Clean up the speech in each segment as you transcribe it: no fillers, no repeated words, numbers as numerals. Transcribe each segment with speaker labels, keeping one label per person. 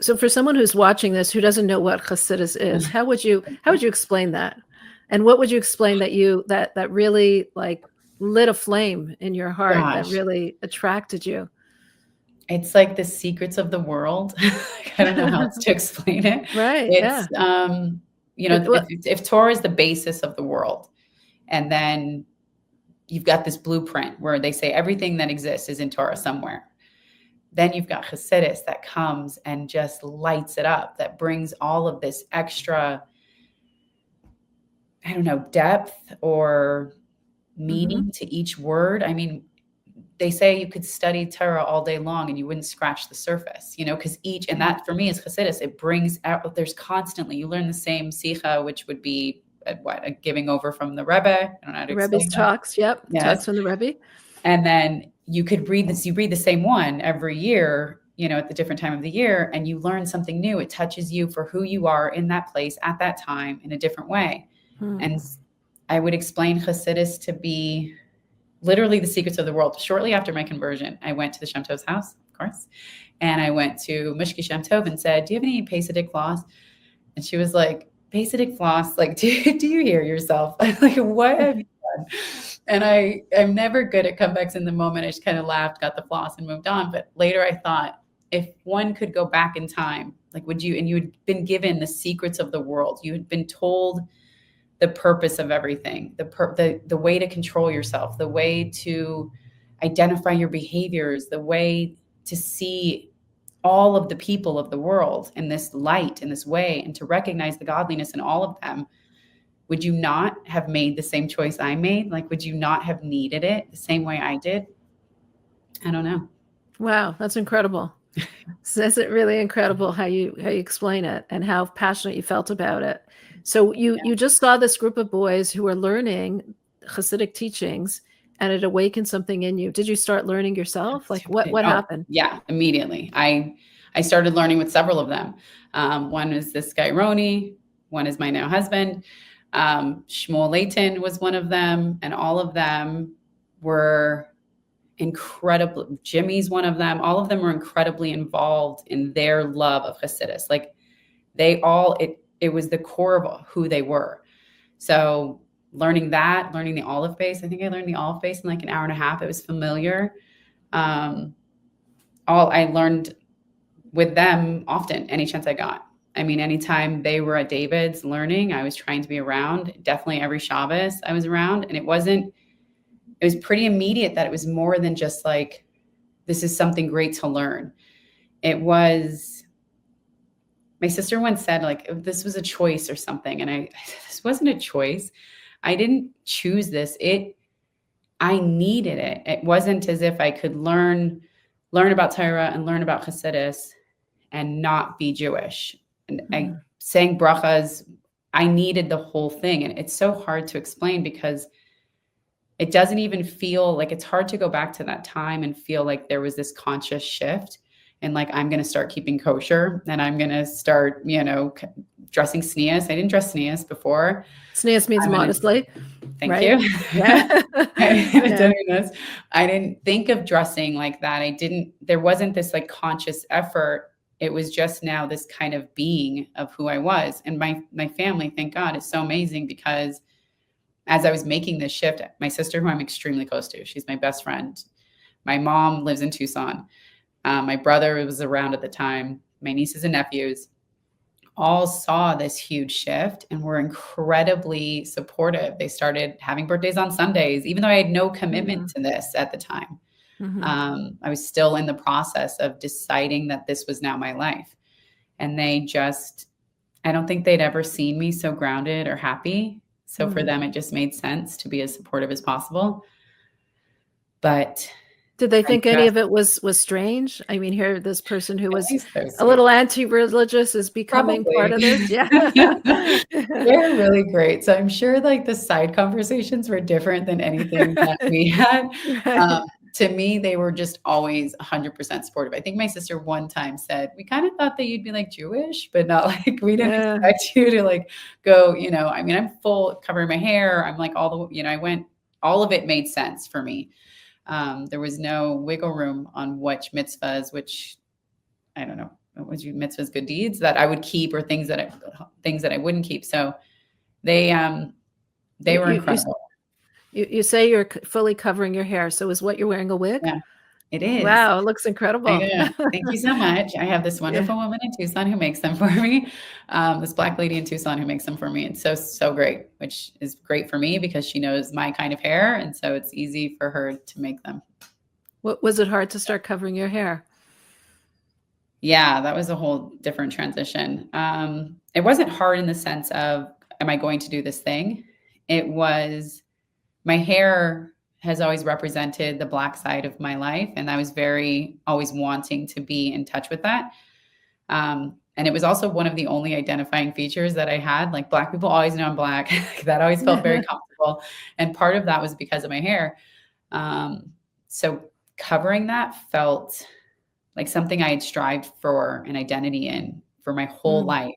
Speaker 1: So for someone who's watching this who doesn't know what Hasidus is, how would you explain that? And what would you explain that really like lit a flame in your heart that
Speaker 2: Gosh,
Speaker 1: really attracted you?
Speaker 2: it's like the secrets of the world. I don't know how else to explain it.
Speaker 1: Right, yeah.
Speaker 2: It's,
Speaker 1: What
Speaker 2: if Torah is the basis of the world, and then you've got this blueprint where they say everything that exists is in Torah somewhere. Then you've got Chassidus that comes and just lights it up, that brings all of this extra, I don't know, depth or meaning to each word. I mean, they say you could study Torah all day long and you wouldn't scratch the surface, because and that for me is Chassidus. It brings out, there's constantly, you learn the same sicha, which would be a giving over from the Rebbe. I don't know how to
Speaker 1: the
Speaker 2: explain
Speaker 1: Rebbe's
Speaker 2: that.
Speaker 1: talks, yep,
Speaker 2: Yes.
Speaker 1: talks from the Rebbe.
Speaker 2: And then you read the same one every year, at the different time of the year, and you learn something new. It touches you for who you are in that place at that time in a different way. And I would explain Chassidus to be literally the secrets of the world. Shortly after my conversion, I went to the Shem Tov's house, of course, and I went to Mishki Shem Tov and said, "Do you have any Hasidic floss?" And she was like, "Hasidic floss? Like, do you hear yourself? Like, what have you done?" And I'm never good at comebacks in the moment. I just kind of laughed, got the floss, and moved on. But later I thought, if one could go back in time, like, would you? And you had been given the secrets of the world. You had been told the purpose of everything, the way to control yourself, the way to identify your behaviors, the way to see all of the people of the world in this light, in this way, and to recognize the godliness in all of them. Would you not have made the same choice I made? Like, would you not have needed it the same way I did? I don't know.
Speaker 1: Wow, that's incredible. So is it really incredible how you explain it and how passionate you felt about it? So you just saw this group of boys who were learning Hasidic teachings, and it awakened something in you. Did you start learning yourself? Like what happened?
Speaker 2: Yeah, immediately. I started learning with several of them. One is this guy Roni. One is my now husband. Shmuel Layton was one of them, and all of them were incredible. Jimmy's one of them. All of them were incredibly involved in their love of Hasidus. Like it was the core of who they were. So learning the olive base, I think I learned the olive base in like an hour and a half. It was familiar. I learned with them often, any chance I got. I mean, anytime they were at David's learning, I was trying to be around. Definitely every Shabbos I was around. And it was pretty immediate that it was more than just like, this is something great to learn. It was, my sister once said, like, if this was a choice or something. And this wasn't a choice. I didn't choose this. I needed it. It wasn't as if I could learn about Torah and learn about Hasidus and not be Jewish. And I sang brachas. I needed the whole thing. And it's so hard to explain because it doesn't even feel like, it's hard to go back to that time and feel like there was this conscious shift and like, I'm going to start keeping kosher and I'm going to start, dressing sneas. I didn't dress sneas before.
Speaker 1: Sneas means modestly.
Speaker 2: Thank
Speaker 1: right?
Speaker 2: you.
Speaker 1: Yeah.
Speaker 2: I didn't think of dressing like that. There wasn't this like conscious effort. It was just now this kind of being of who I was. And my family, thank God, is so amazing because as I was making this shift, my sister, who I'm extremely close to, she's my best friend. My mom lives in Tucson. My brother was around at the time. My nieces and nephews all saw this huge shift and were incredibly supportive. They started having birthdays on Sundays, even though I had no commitment to this at the time. I was still in the process of deciding that this was now my life. And I don't think they'd ever seen me so grounded or happy. So for them, it just made sense to be as supportive as possible. But
Speaker 1: did they think any of it was strange? I mean, here, this person who was a little anti-religious is becoming part of this. Yeah.
Speaker 2: They're really great. So I'm sure like the side conversations were different than anything that we had.
Speaker 1: Right.
Speaker 2: To me, they were just always 100% supportive. I think my sister one time said, we kind of thought that you'd be like Jewish, but not like, we didn't expect you to like go, I mean, I'm full covering my hair. I'm like all of it made sense for me. There was no wiggle room on which mitzvahs, which I don't know, what was you mitzvahs, good deeds that I would keep, or things that I wouldn't keep. So they were incredible.
Speaker 1: You say you're fully covering your hair. So is what you're wearing a wig?
Speaker 2: Yeah, it is.
Speaker 1: Wow, it looks incredible.
Speaker 2: I know. Thank you so much. I have this wonderful woman in Tucson who makes them for me. This Black lady in Tucson who makes them for me. It's so great, which is great for me because she knows my kind of hair. And so it's easy for her to make them.
Speaker 1: Was it hard to start covering your hair?
Speaker 2: Yeah, that was a whole different transition. It wasn't hard in the sense of, am I going to do this thing? It was, my hair has always represented the Black side of my life. And I was always wanting to be in touch with that. And it was also one of the only identifying features that I had. Like, Black people always know I'm Black. That always felt very comfortable. And part of that was because of my hair. So covering that felt like something I had strived for an identity in for my whole life.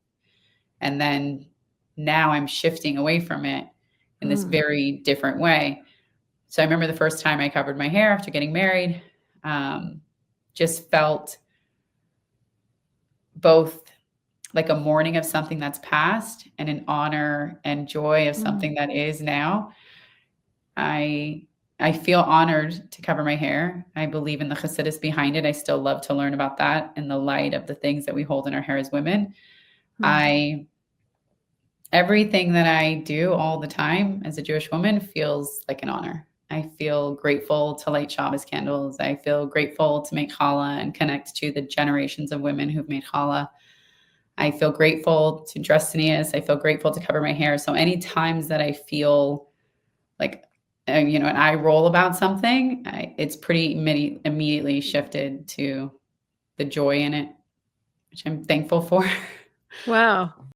Speaker 2: And then now I'm shifting away from it in this very different way. So I remember the first time I covered my hair after getting married, just felt both like a mourning of something that's past and an honor and joy of something that is now. I feel honored to cover my hair. I believe in the Chassidus behind it. I still love to learn about that in the light of the things that we hold in our hair as women. Everything that I do all the time as a Jewish woman feels like an honor. I feel grateful to light Shabbos candles. I feel grateful to make challah and connect to the generations of women who've made challah. I feel grateful to dress tznius. I feel grateful to cover my hair. So any times that I feel like, an eye roll about something, it's pretty immediately shifted to the joy in it, which I'm thankful for.
Speaker 1: Wow.